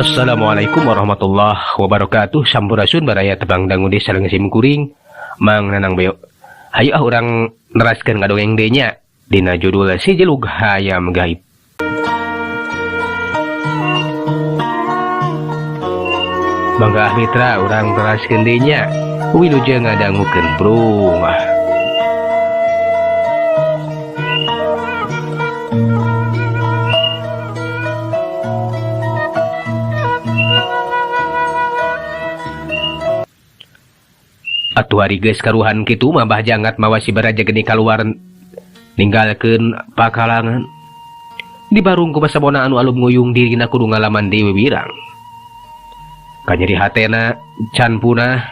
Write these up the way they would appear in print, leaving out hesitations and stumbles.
Assalamualaikum warahmatullahi wabarakatuh. Sampurasun baraya tebang dangu desa sim kuring mang nanang beo. Hayu urang neraskeun ngadongeng deui nya dina judul Si Jelug Hayam Gaib. Mangga mitra urang neraskeun deui nya wilujeng ngadangukeun brung. Atuh ari geus karuhan kitu mah bah jangat mawa si baraja geni kaluar ninggalkeun pakalangan. Di barung ku basabona anu alum nguyung dirina kudu ngalaman Dewi Wirang. Kanyeri hatena can punah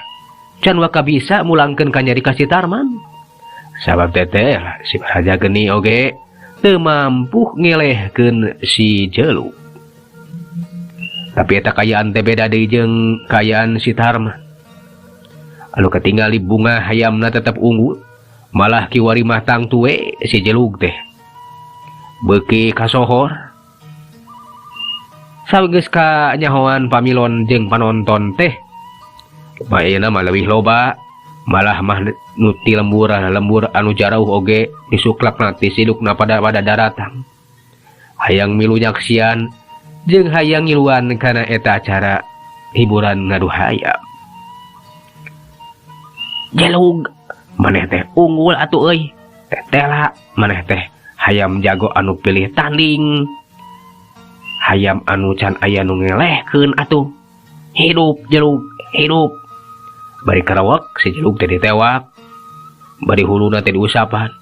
can waka bisa mulangkeun kanyeri ka si Tarman. Sabab teteh si baraja geni oge teu mampu ngelehkeun si Jelug. Tapi eta kayaan teh beda deui jeung kayaan si Tarman. Anu ketinggali bunga hayamna tetap unggul, malah kiwari mah tang tuwe si Jelug teh beuki kasohor. Sawegeus ka nyahoan pamilon jeung panonton teh ayeuna mah leuwih loba, malah mah nuti lembur anu jarauh oge disuklakna ti sidukna pada daratang. Hayang milu nyaksian jeung hayang ngiluan kana eta acara hiburan ngadu hayam. Jelug maneh teh unggul atuh euy, tetela maneh teh hayam jago anu pilih tanding, hayam anu can aya nu ngelehkeun atuh. Hidup Jelug, hidup. Bari karawak si Jelug teh ditewak, bari huluna teh diusapan.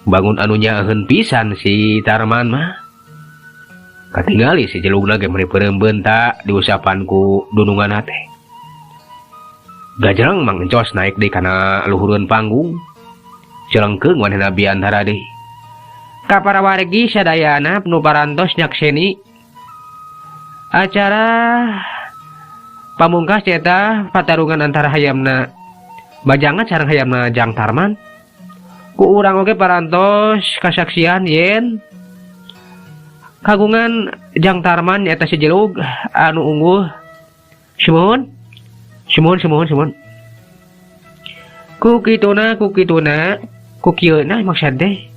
Bangun anu nyaeun pisan si Tarman mah katingali si Jelugna ge meuni peureumbeun tak diusapan ku dununganna teh. Gajrang mangcos naik deui kana luhureun panggung. Celengkeung manehna biantara deui. Ka para wargi sadayana nu parantos nyakseni acara pamungkas eta patarungan antara hayamna Bajangat sareng hayamna Jang Tarman. Ku urang oge parantos kasaksian yen kagungan Jang Tarman eta si Jelug anu unggul. Sumuhun. Ku kituna ku kieu na maksud teh.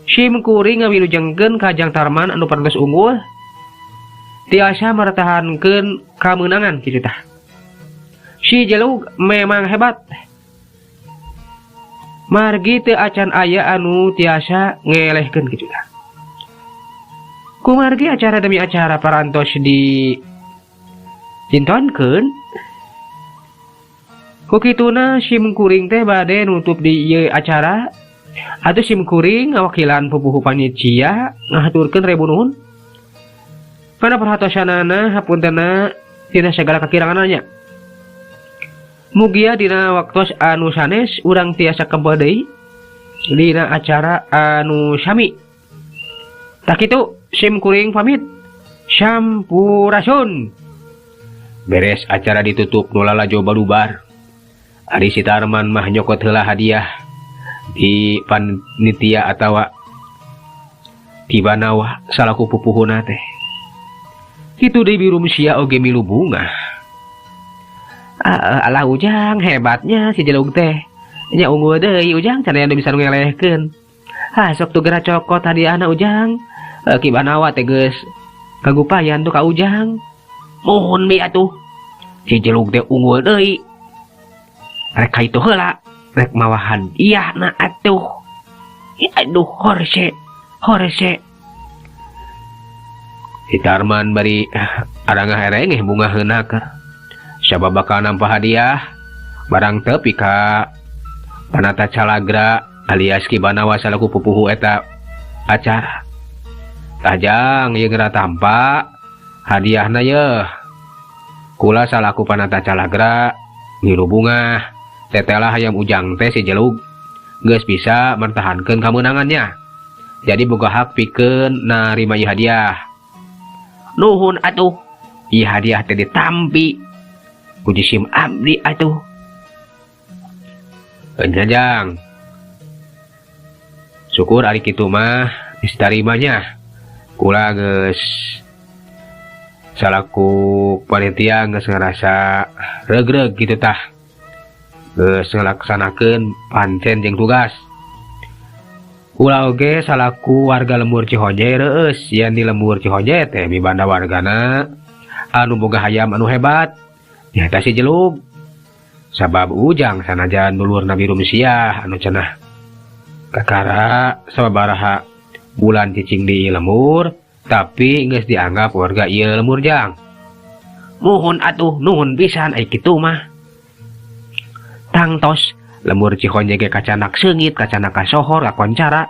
Sim kuring ngawilujengkeun ka Jang Tarman anu parantos unggul. Tiasa martahankeun kameunangan kitu tah. Si Jelug memang hebat. Margi teu acan aya anu tiasa ngelehkeun kitu tah. Kumargi acara demi acara parantos di cintonkeun. Kukituna sim kuring teh bade nutup di ieu acara atuh sim kuring ngawakilan pupuhu panitia ngahaturkeun rebu nuhun kana perhatosanana hapuntenna tina sagala kakiranganna. Mugia dina waktos anu sanes urang tiasa kembal deui dina acara anu sami. Tak kitu sim kuring pamit. Sampurasun. Beres acara ditutup nu lalajo balubar. Ari si Tarman mah nyokot heula hadiah di panitia atawa di banawa salaku pupuhuna teh. Kitu deui birum sia oge milu bunga. Alah Ujang hebatnya si Jelug teh. Nya unggul deui Ujang can aya nu bisa ngelehkeun. Sok tu geura cokot hadiahna Ujang. Ki banawa teh geus kagupayan tu ka Ujang. Mohon mi atuh. Si Jelug teh unggul deui. Rek kaitu heula, rek mawahan iyahna atuh. Aduh horse. Si Tarman bari arangah erengeh bunga heunakeur. Sabab bakal nampa hadiah barang tepi ka Panata Calagra alias Ki Banawa salaku pupuhu eta acara. Tajang ieu geura tampa hadiahna yeuh. Kula salaku Panata Calagra ngiru bunga. Tetelah hayam Ujang teh si Jelug geus bisa mertahankeun kameunangannya. Jadi boga hak pikeun narima ieu hadiah. Nuhun atuh. Ieu hadiah teh ditampi ku jisim abdi atuh. Enya Jang. Syukur ari kitu mah ditarimanya. Kula geus salaku panitia geus ngarasa regreg gitu tah, geus ngalaksanakeun pancen jeung tugas. Ulah oge salaku warga Lembur Cihoje reueus yen di Lembur Cihoje teh mibanda wargana anu boga hayam anu hebat nyaeta si Jelug. Sabab ujang sanajan dulurna Biru Mesiah anu cenah kakara sababaraha bulan cicing di Lembur, tapi geus dianggap warga ieu Lembur jang. Nuhun atuh, nuhun pisan ai kitu mah. Tangtos Lembur Cihoje ge kacanak seungit, kacanak kasohor, kakoncara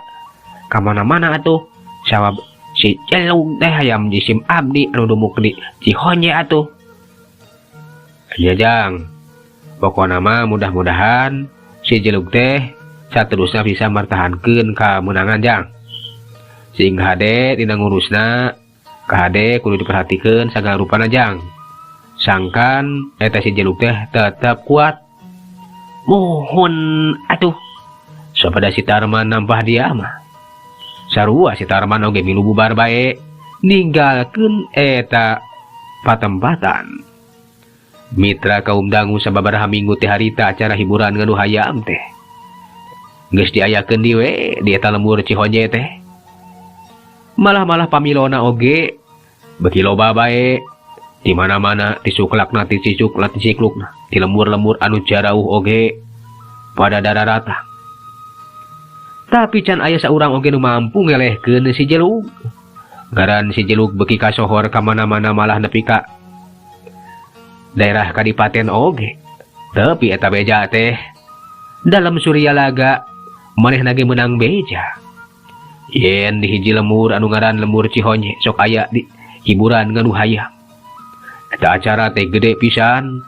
ka mana-mana atuh. Sabab si Jelug teh hayam jisim abdi anu dumuk di Cihoje atuh. Nya jang, pokona mah mudah-mudahan si Jelug teh saterusna bisa martahankeun kamenangan jang. Sing hade dina ngurusna ka hade kudu diperhatikeun sagala rupana jang. Sangkan eta si Jelug teh tetep kuat. Mohon atuh sapada si Tarman nampah dia mah sarua si Tarman oge milu bubar bae ninggalkeun eta patempatan. Mitra kaum dangu sababaraha minggu teh harita acara hiburan nganu hayam teh geus diayakeun di we di eta Lembur Cihoje teh. Malah pamilona oge beki loba bae di mana-mana disuklakna ti cicukna ti ciklukna di lembur-lembur anu jarauh oge pada dararata. Tapi can aya saurang oge nu mampu ngelehkeun si Jelug. Ngaran si Jelug beki kasohor ka mana-mana malah nepi ka daerah kadipaten oge. Tapi eta beja teh dalam Suryalaga manehna ge meunang beja. Yen di hiji lembur anu ngaran Lembur Cihoje sok aya di hiburan nganu hayam. Eta acara teh gede pisan.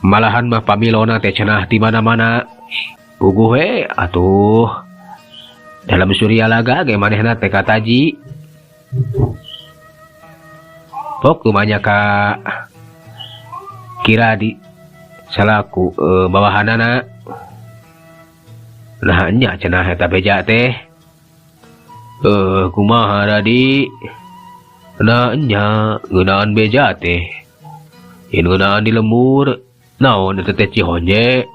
Malahan mah pamilona teh cenah di mana-mana. Puguh we atuh. Dalam Suryalaga ge manehna teh kataji. Pok kumanya ka Kiradi salaku bawahanana. Nah nya cenah eta beja teh. Kumaha Radi? Nah nya ngeunaan beja teh. Yen ngeunaan di Lembur naon eta teh Cihoje.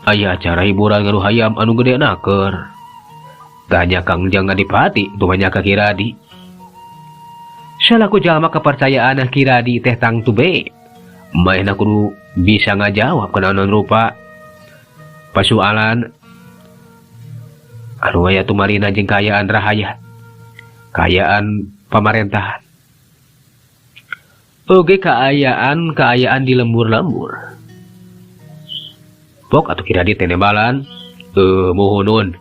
Aya acara hiburan nganu hayam anu gede naker. Tanya Kang Jang Adipati tumanya ka Kiradi. Salaku jalma kepercayaan Kiradi teh tang tube. Maehna kudu bisa ngajawab kana naon rupa pasoalan anu aya tumarina jeung kaayaan rahayat. Kaayaan pamerintahan. Oge kaayaan di lembur-lembur. Pok atuh Kiradi teh nembalan. Mohon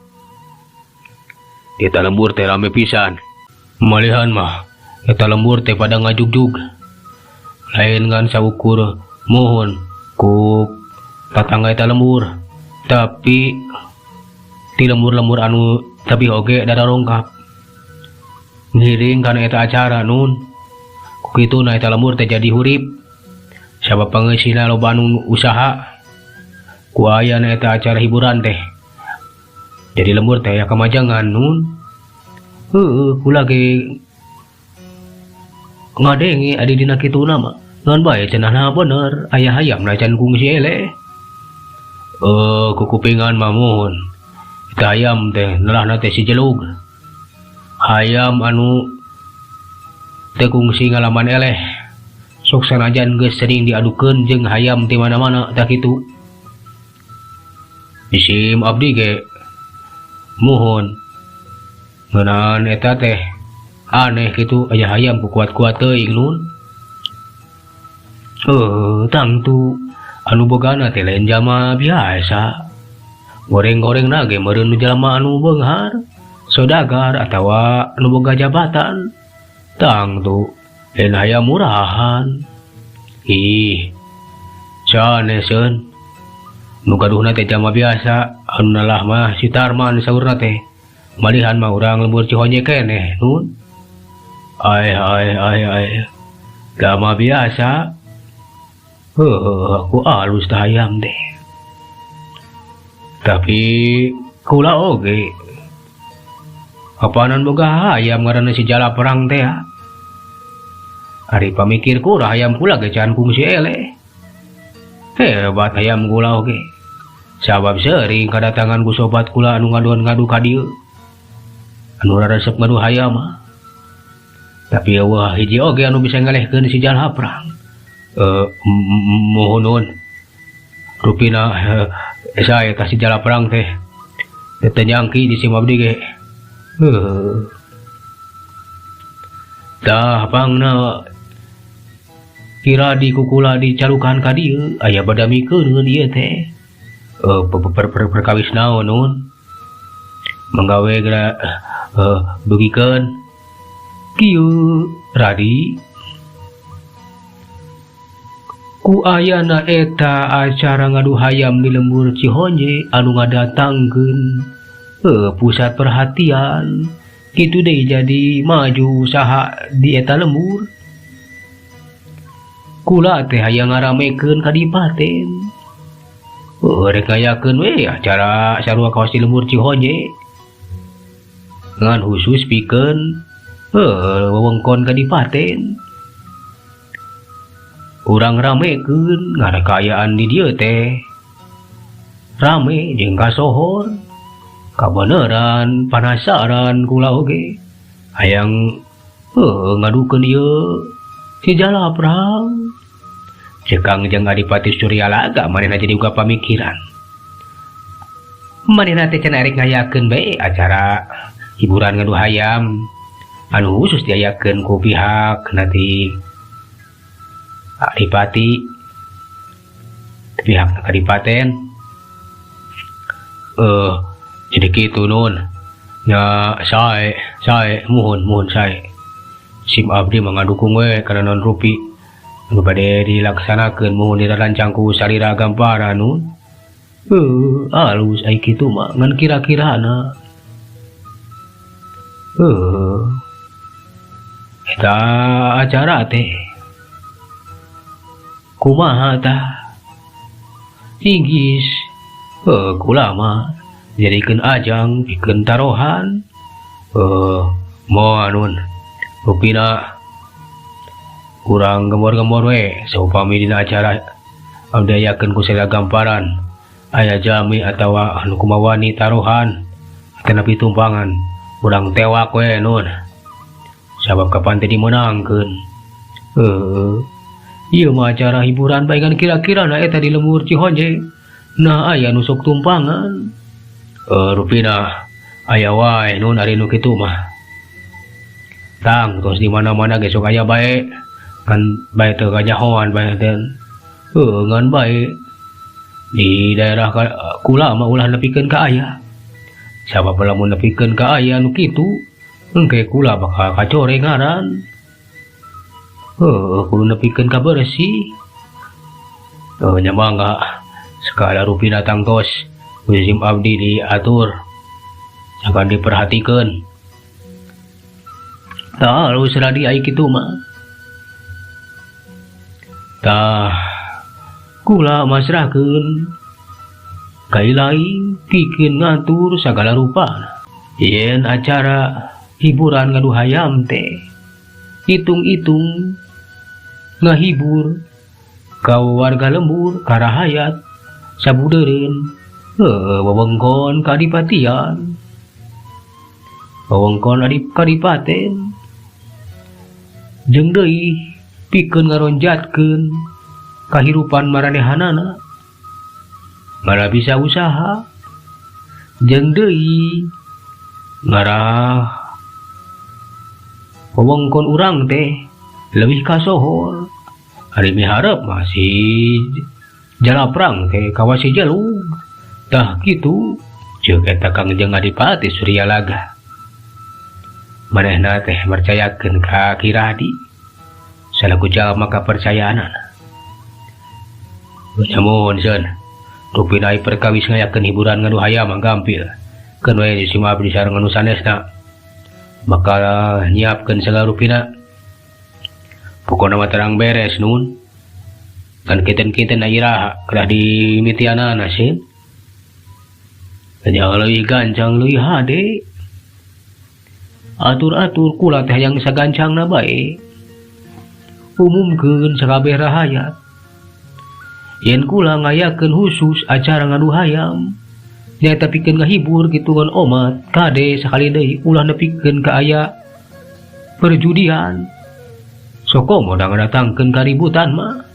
eta lembur teh rame pisan. Malihan mah eta lembur teh pada ngajugjug. Lain ngan saukur mohon ku tatangga eta lembur. Tapi di lembur-lembur anu tapi oge dada rongkap. Ngiring kana eta acara nun. Kukituna eta lembur teh jadi hurip. Sabab pangeusina loba anu usaha. Ku aya na eta acara hiburan teh. Jadi lembur teh aya kamajangan nun. Kula ge ngadenge adi dina kituna mah. Ngan bae cenahna bener aya hayam na can kungsi ele. Kukupingan mah mohon. Eta hayam teh nelahna teh si Jelug. Hayam anu teh kungsi ngalaman eleh. Sok sanajan geus sering diadukeun jeung hayam di mana-mana tah kitu. Isim abdi ge mohon ngeunaan eta teh aneh kitu aya hayam ku kuat-kuat teuing nun. Tangtu anu bogana teh lain jalma biasa. Goreng-gorengna ge meureun jalma anu beunghar, saudagar atawa anu boga jabatan. Tangtu lain hayam murahan. Ih, saneseun nu gaduhna teh jalma biasa, anu nalah mah si Tarman saurna teh. Malihan mah urang lembur Cihoje keneh nun. Ai. Jalma biasa. Aku alus tah hayam teh. Tapi kula oge Apaanan boga hayam ngaranna si jala perang teh. Ari pamikir kurah hayam kula ge can kungsi ele. Hebat hayam kula oge. Sabab sering kadatangan ku sobat kula anu ngaduan ngadu ka dieu. Anu resep ngadu hayam mah. Tapi wah hiji oge anu bisa ngalehkeun si jala perang. Mohon nuhun. Rupina saya tah si jala perang teh. Teu nyangki di simabdi ge. Tah pangna kira di kukula dicalukan ka dieu aya badamikeun ieu teh perkawis naon nun manggawe geura dugikeun kieu Radi ku ayana eta acara ngadu hayam di lembur Cihonje anu ngadatangkeun pusat perhatian kitu deh jadi maju saha di eta lembur kula teh hayang ngaramekeun kadipaten rek ngayakeun we acara sarua kawas di lembur Cihonje ngan khusus pikeun wewengkon kadipaten urang ramekeun ngarekayaan di dieu teh rame jeung kasohor kabeneran panasaran kula oge hayang ngadukeun ieu si jala perang cekang jeung Adipati Suryalaga manehna jadi uga pamikiran manehna teh can arek ngayakeun bae acara hiburan ngadu hayam anu khusus diayakeun ku pihak nanti Adipati pihak kadipaten jadi gitu nun nya saya mohon saya sim abdi mangadukung we kana non rupi anu bade dilaksanakeun mohon dirancang ku salira gamparan nun alus ai kitu mah ngan kira-kirana eta acara teh kumaha tah inggis kula mah jadikeun ajang pikeun tarohan moal nun rupina kurang gembor-gembor we saupami dina acara abdi ayakeun ku salira gamparan aya jami atawa anu kumawani tarohan atanapi tumpangan urang tewak we nun sabab kapan teh dimenangkeun ieu mah acara hiburan bae kan kira-kirana eta di lembur Cihonje nah aya nu sok tumpangan rupina aya wae nun ari nu kitu mah tang tos di mana-mana ge sok aya bae kan bae teu kanyahoan bae den ngan bae di daerah kula mah ulah nepikeun ka aya sabab lamun nepikeun ka aya nu kitu engke kula bakal kacore ngaran kudu nepikeun ka bersih nya mangga skala rupina tangtos musim abdi diatur akan diperhatikan tah harus radi ai kitu mah tah kula masrahkeun ka ilahi pikeun ngatur sagala rupana yen acara hiburan ngadu hayam teh hitung-hitung ngahibur ka warga lembur karahayat sabudeureun wewengkon kadipatian wewengkon kadipaten jeung deui pikeun ngaronjatkeun kahirupan maranehanana mara bisa usaha jeung deui ngarah wewengkon urang teh leuwih kasohor ari miharep masih jala perang teh kawasi jalung tah kitu ceuk eta Kangjeng Adipati Suryalaga manehna teh percayakeun ka Ki Radi salaku jalma kapercayaanana nyamun seun rupina ai perkawis ngayakeun hiburan nganu hayam gampil keun we si abdi sareng anu sanesna bakal nyiapkeun sagala rupina pokona mah terang beres nun kan kiten-kiten airaha kedah dimitianana sih jangan leuwih gancang leuwih hade atur-atur kula teh hayang sagancangna bae. Umumkeun sakabeh rahayat. Yen kula ngayakeun khusus acara ngadu hayam, nyaeta pikeun ngahibur kitu ngan omat, kade sakali deui ulah nepikeun ka aya perjudian. Sokomo da ngadatangkeun kaributan mah.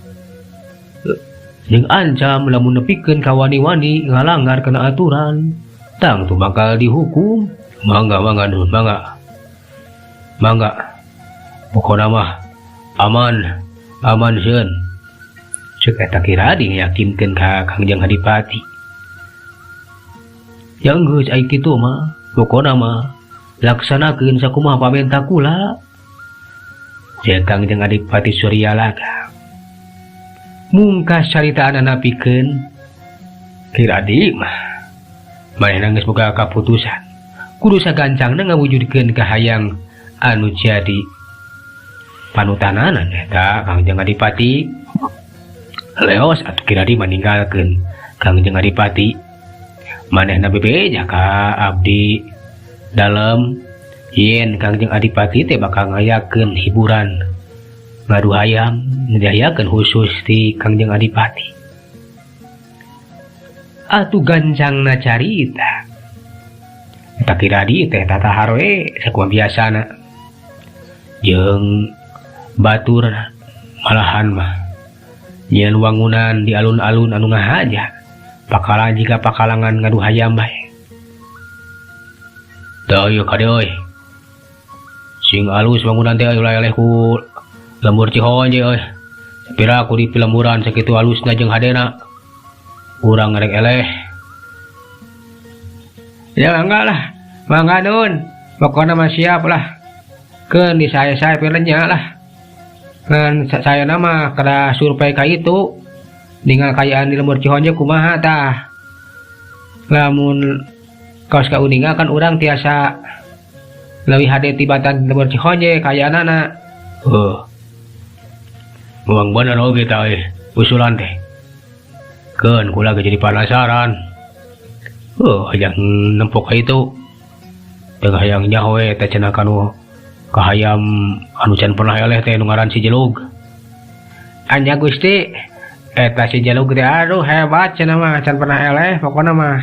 Jeung ancam lamun nepikeun ka wani-wani ngalanggar kana aturan, tang tu bakal dihukum. Mangga nun, mangga. Pokona mah aman sieun. Ceuk eta Kiradi ngayakinkeun ka Kangjeng Adipati. Yang geus ai kitu mah, pokona mah laksanakeun sakumaha pamenta kula. Ceuk Kangjeng Adipati Suryalaga. Mungkas caritaanana pikeun Kiradi mah manehna geus boga kaputusan. Kudu sagancangna ngawujudkeun kahayang anu jadi panutanana eta Kangjeng Adipati. Leos atuh Kiradi maninggalkeun Kangjeng Adipati. Manehna bebeja ka abdi dalem yen Kangjeng Adipati teh bakal ngayakeun hiburan ngadu hayam diayakeun khusus ti Kangjeng Adipati. Atuh gancangna carita eta Kiradi teh tatahar we sakumaha biasana. Jeung batur malahan mah nyeun wangunan di alun-alun anu ngahaja pakala jika pakalangan ngadu hayam bae. Teu ieu kade euy. Sing alus wangunan teh oleh-oleh ku lembur Cihonje euy. Sapira ku di pilemburan sakitu alusna jeung hadena. Urang ngarek eleh. Ya enggak lah. Mangga nun. Pokona mah siap lah. Keun di saya pilenya lah. Kan saya nama kada survei ka itu dengan kayaan di lembur Cihonje kumaha tah. Lamun kaos ka uninga kan urang tiasa leuwih hade tibatan lembur Cihonje kayaanana. Muang bener oge tah usulan teh. Keun kula ge jadi penasaran. Hayang nempok ka itu. Teu hayang nyaho we teh cenah kanu kahayam anu can pernah eleh teh nu ngaran si Jelug. Anya Gusti, eta si Jelug teh aduh hebat cenah mah can pernah eleh pokona mah.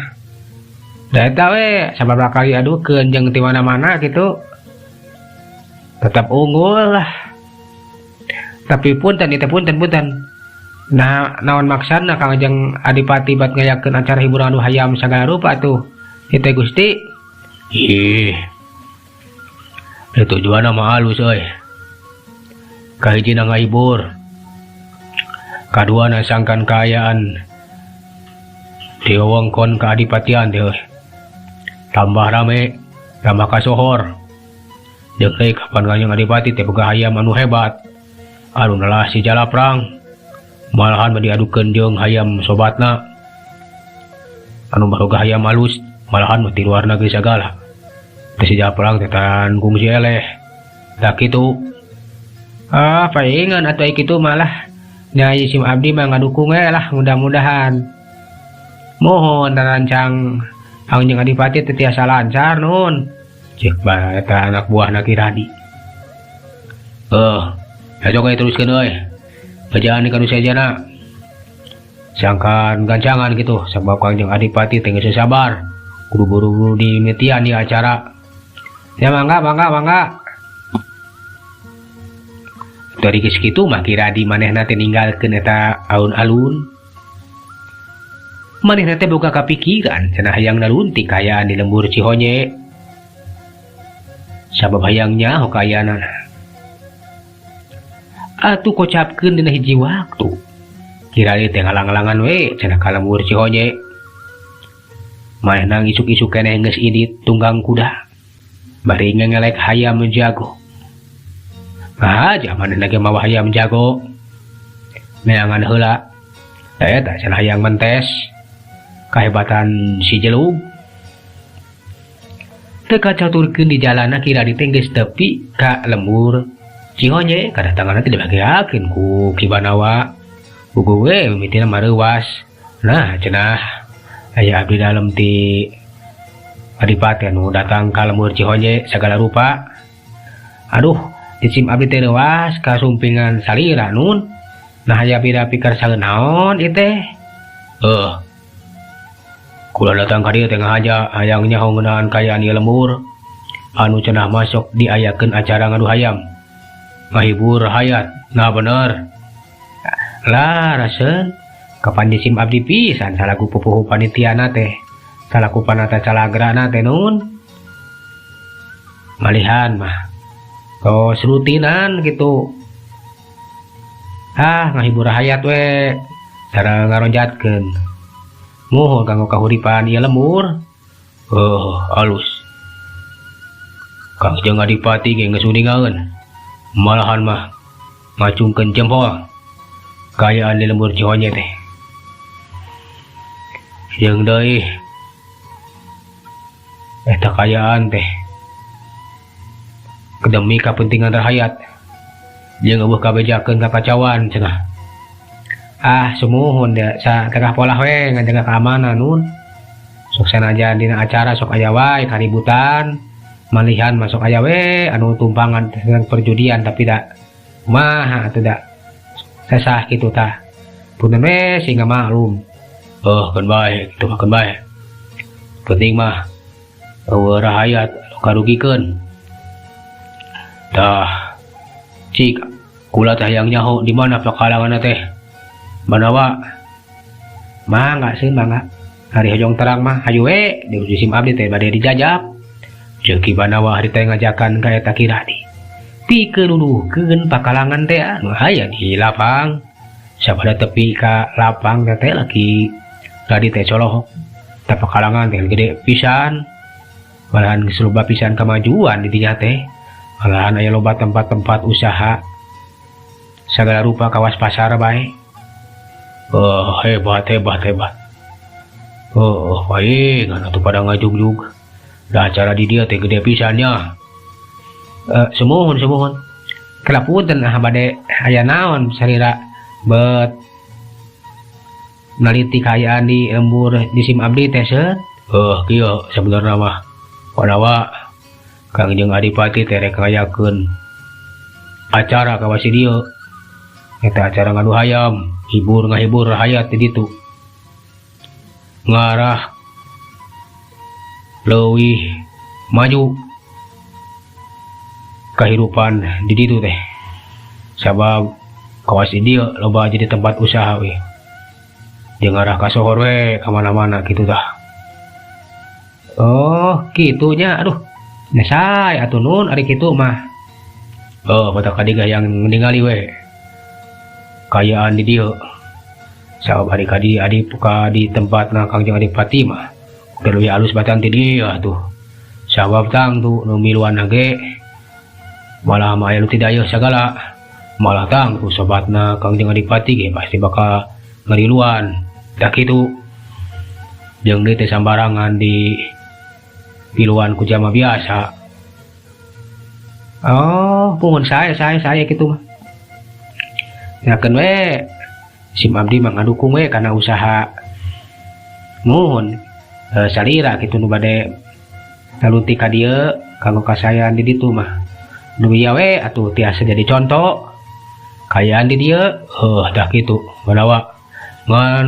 Da eta we sababaraha kali adukeun jeung ti mana-mana kitu. Tetap unggul lah. Tapi punten itu punten. Nah, naon maksudna Kangjeng Adipati bat ngayakeun acara hiburan anu hayam sagala rupa tuh. Itu Gusti. Tujuanna mah halus euy. Kahijina ngahibur. Kaduana sangkan kaayaan di wewengkon kaadipatian teh euy. Tambah rame, tambah kasohor. Jeung deui kapan Kangjeng Adipati teh boga hayam anu hebat. Anu nalah si Jalaprang. Malahan mah diadukeun jeung hayam sobatna. Anu boga hayam halus, malahan mah ti luar negeri sagala. Si Jalaprang teh tanggung si eleh. Da kitu. Paingan atuh kitu malah nyai sim abdi mah ngadukung lah mudah-mudahan. Mohon tarancang Kangjeng Adipati teh tiasa lancar nun. Ceuk bae eta anak buahna Kiradi. Ayo ge teruskeun euy. Bajaan kanu sajana. Sangkan gancangan gitu sabab Kangjeng Adipati teh geus sabar. Kudu buru-buru dimitian di acara. Ya mangga. Dari geus kitu mah Kiradi manehna teh ninggalkeun eta alun-alun. Manehna teh boga kapikiran cenah hayang naluntik kayaan di lembur Cihonje. Sabab hayang nyaho kayaanana. Atuh kocapkeun dina hiji waktu. Kiradi teh ngalang-alangan we cenah ka lembur Cihonje. Manehna ngisuk-isuk keneh geus idit tunggang kuda. Bari ngelek hayam jago. Aja manehna ge mawa hayam jago. Neangan heula. Eta cenah hayang mentes kahebatan si Jelug. Teu kacaturkeun di jalanna Kiradi teh geus tepi ka lembur Cihonje. Kadatanganna teh dibageakeun ku Ki Banawa. Bugu we mimitina mareuwas. Nah cenah aya abdi dalem ti Adipati anu datang ka lembur Cihonje sagala rupa. Aduh, disim abdi teh leuwas kasumpingan salira nun. Nah aya bida pikir saeun naon ieu teh? Kula datang ka dieu teh ngahaja hayang nyaho ngeunaan kayaan ieu lembur anu cenah masuk diayakeun acara ngadu hayam. Ngahibur hayat. Nah bener. Lah raseun kapan disim abdi pisan salaku pupuh panitiana teh. Salaku panata calagrana teh nun. Malihan mah tos rutinan gitu. Ngahibur hayat we cara ngaronjatkeun. Muhun kanggo kahuripan ieu lembur. Alus. Kang jeung adipati ge geus uningaeun. Malahan mah ngacungkeun jempol. Kayaan di lembur Cihonye teh. Jeung deui eta kayaan teh demi kapentingan rakyat jeung eueuh kabejakeun kakacauan cenah. Sumuhun da sa tengah polah we ngajaga keamanan nun. Sok sanajan dina acara sok aya wae kaributan, malihan masuk aya we anu tumpangan tentang perjudian tapi da kumaha atuh da sesah kitu tah. Punten we sehingga maklum. Keun bae kitu mah keun bae. Penting mah eueuh rakyat karugikeun. Tah, cik, kula teh yang nyaho di mana pakalangan teh? Manawa? Mangga sih mangga. Hari hojong terang mah hayu we di sim abdi teh bade dijajab. Jeung banawa hari teh ngajakan ka eta kirani. Pikeun nuduhkeun pakalangan teh anu aya di lapang. Sabada tepi ka lapang teh lagi tadi teh colohok. Tah pakalangan teh gede pisan. Malahan geus loba pisan kamajuan di dinya teh. Malahan aya loba tempat-tempat usaha segala rupa kawas pasar bae. Hebat. Baik atuh pada ngajugjug. Da acara di dieu teh gede pisannya. Sumuhun. Kalapunten bade aya naon sarira bet naliti kayaan di lembur di sim abdi teh seut. Kieu sabenerna mah panawa Kang jeung adipati teh rek ngayakeun acara ka wasi dieu. Eta acara ngadu hayam, ngahibur hayat di ditu. Ngarah leuwih maju kahirupan di ditu teh. Sabab ka wasi dieu loba jadi tempat usaha we. Jeung ngarah ka sohor we ka mana-mana kitu tah. Kitunya aduh. Nyasai atuh nun ari kitu mah. Batak kadiga yang ningali we. Kayaan di dieu. Sabab hari kadi adi puka di tempat Kang jeung adipati mah. Teu alus batang ti dieu atuh. Sabab tang tu nu miluan ge malah mah aya nu tidayeuh sagala. Malah tang tu sobatna Kang jeung adipati ge pasti bakal ngariluan. Da kitu. Jeung deui teh sambarangan di piluan ku jama biasa. Pungun saya gitu mah. Nyakeun we sim abdi mah ngadukung we kana usaha muhun salira kitu nu bade nalunti ka dieu kanggo kasayan di ditu mah. Nu ieu we atuh tiasa jadi contoh kayaan di dieu. Dah kitu manawa ngan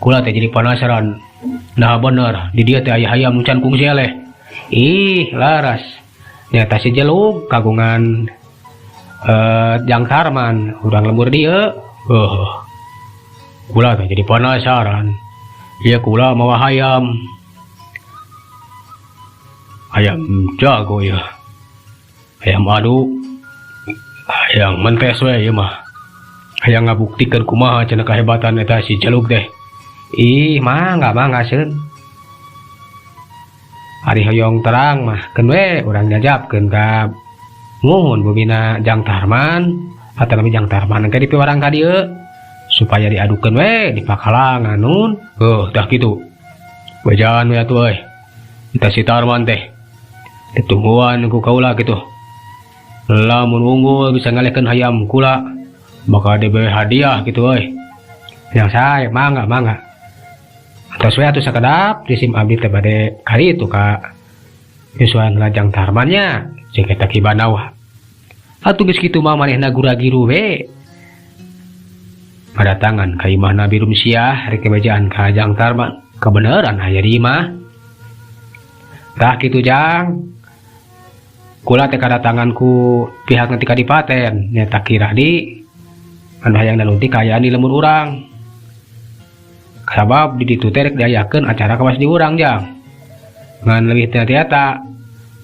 kula teh jadi penasaran. Nah bener di dia teh aya hayam nu can kungsi eleh. Laras nyata si jelug kagungan Jang Tarman urang lembur dieu. Kula teh jadi penasaran. Ieu kula mawa hayam jago ya. Hayam adu hayang mentes we ieu mah. Hayang ngabuktikeun kumaha cenah kahebatan eta si jelug teh. Mangga seun. Hari hoyong terang mah keun we urang jajabkeun ka muhun bubina Jang Tarman atau nami Jang Tarman engke dipiwarang ka dieu supaya diadukeun we di pakalangan nun. Dah kitu. Bejaan we atuh euy. Kita si Tarman teh ditungguan ku kaula kitu. Lamun unggul bisa ngalehkeun hayam kula bakal diberi hadiah kitu euy. Yang saya mangga. Terus we atuh sakedap di sim abdi teh bade kali itu ka Kesuan lajang tarmannya cek eta Kibanawa. Atuh geus kitu mah manehna gura-giru we. Padatangan ka imah Nabi Rumsiah rek kebejaan ka Jang Tarman. Kebenaran aya di imah. Tah kitu Jang. Kula teh kadatanganku pihak nanti kadipaten nyata Kiradi. Anu hayang nalunti kayaan di lembur urang. Sabab di ditu teh rek diayakeun acara kawas di urang Jang. Ngan leuwih tiata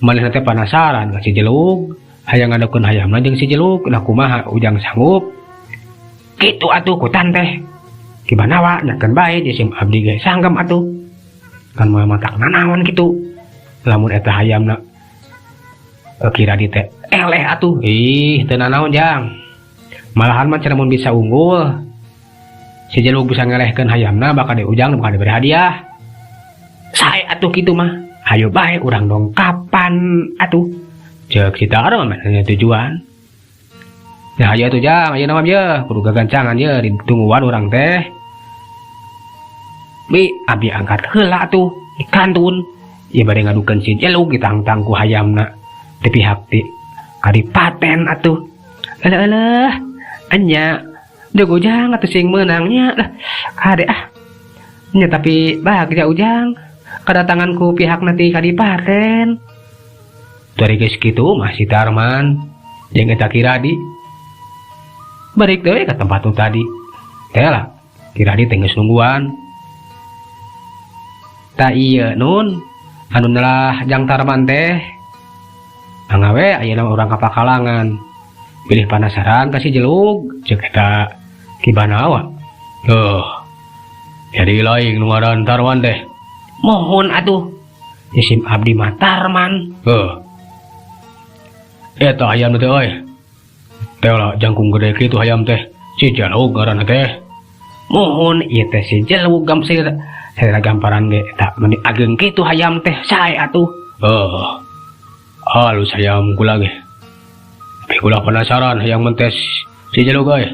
manehna teh penasaran ka si Jelug. Hayang ngadokeun hayamna jeung si Jelug, nah kumaha ujang sanggup. Kitu atuh kutan teh. Kibanawa nakeun bae jisim abdi ge sanggem atuh. Kan moal matakna naon kitu. Lamun eta hayamna Kiradi teh eleh atuh. Ih, teu nanaon Jang. Malahan mah cenah mun bisa unggul. Si Jelug bisa ngelehkeun hayamna bakal diujang bakal diberi hadiah. Sae atuh kitu mah. Hayu bae urang dongkapan atuh. Cek si Tarman mah tujuan. Nah ayo tuh Jang, ayo nama ye, kudu gagancangan ye ditungguan orang teh. Bi abdi angkat heula tuh di kantun. Ieu bade ngadukeun si Jelug ditangtang ku hayamna di pihak ti kadipaten atuh. Eleh anya jago Ujang atuh sing meunangnya lah. Kade nya tapi bahagia Ujang kedatanganku pihak nanti kadipaten. Dari geus kitu mah si Tarman jeung eta Kiradi balik deui ka tempat nu tadi. Teh lah Kiradi teh geus nungguan. Ta ieu nun anu neulah Jang Tarman teh angawe ayeuna urang kapakalangan. Pilih penasaran ka si Jelug ceuk eta Kibanawa. Jadi lain nu ngaran Tarman teh. Mohon atuh. Isim abdi mah Tarman. Eta hayam teh euy. Teh lah jangkung gede kitu hayam teh. Si Jelug ngaranna teh. Mohon ieu teh si Jelug saya gamparan ge eta mun ageng kitu hayam teh sae atuh. Halus hayam kula ge. Tapi kula penasaran hayang mentes si Jelug euy.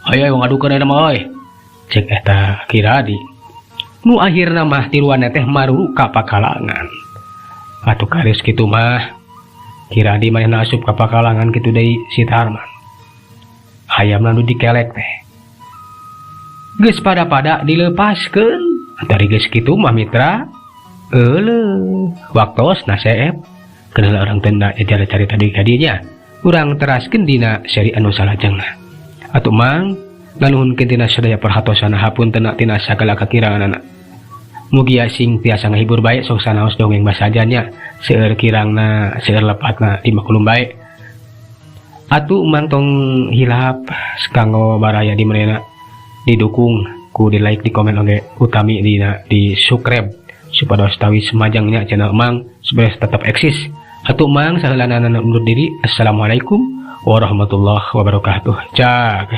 Hayu ngadukeun eta mah euy. Cek eta Kiradi. Nu akhirna mah tiluanna teh maruru ka pakalangan. Atuh karis kitu mah Kiradi manehna asup ka pakalangan kitu deui si Tarman. Hayamna nu dikelek teh geus pada dilepaskeun. Dari geus kitu mah mitra waktosna seep kenal orang tenda ejar carita deui ka dieu nya. Urang teraskeun dina seri anu salajengna. Atuh mang nganuhunkeun tina sadaya perhatosan hapuntenna tina sagala kakiranganna. Mugi sing tiasa ngahibur bae sok sanaos dongeng basajannya seueur kirangna seueur lepatna dimaklum bae. Atuh mang tong hilap kanggo baraya di manehna didukung ku di like di komen oge utami di subscribe supados tawi semajangnya channel mang supaya tetap eksis. Atuh mang saheulana undur diri. Assalamualaikum warahmatullahi wabarakatuh. Cak.